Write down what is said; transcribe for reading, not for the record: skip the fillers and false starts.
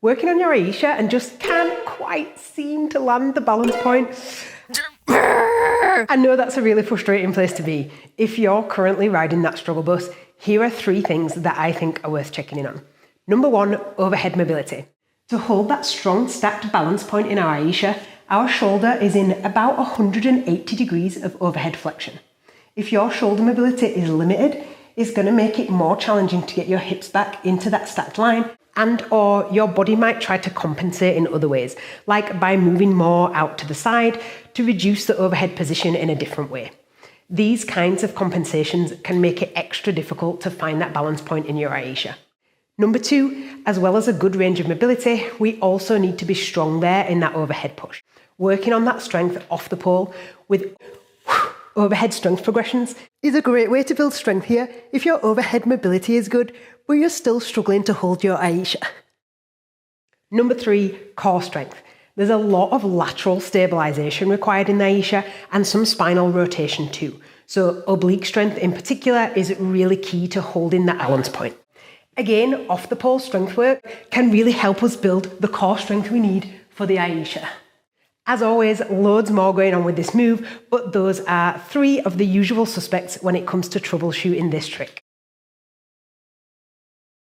Working on your Ayesha and just can't quite seem to land the balance point? I know that's a really frustrating place to be. If you're currently riding that struggle bus, here are 3 things that I think are worth checking in on. Number 1, overhead mobility. To hold that strong stacked balance point in our Ayesha, our shoulder is in about 180 degrees of overhead flexion. If your shoulder mobility is limited, it's going to make it more challenging to get your hips back into that stacked line, and or your body might try to compensate in other ways, like by moving more out to the side to reduce the overhead position in a different way. These kinds of compensations can make it extra difficult to find that balance point in your Ayesha. Number 2, as well as a good range of mobility, we also need to be strong there in that overhead push. Working on that strength off the pole with overhead strength progressions is a great way to build strength here if your overhead mobility is good, but you're still struggling to hold your Ayesha. Number 3, core strength. There's a lot of lateral stabilization required in the Ayesha and some spinal rotation too. So oblique strength in particular is really key to holding that balance point. Again, off the pole strength work can really help us build the core strength we need for the Ayesha. As always, loads more going on with this move, but those are 3 of the usual suspects when it comes to troubleshooting this trick.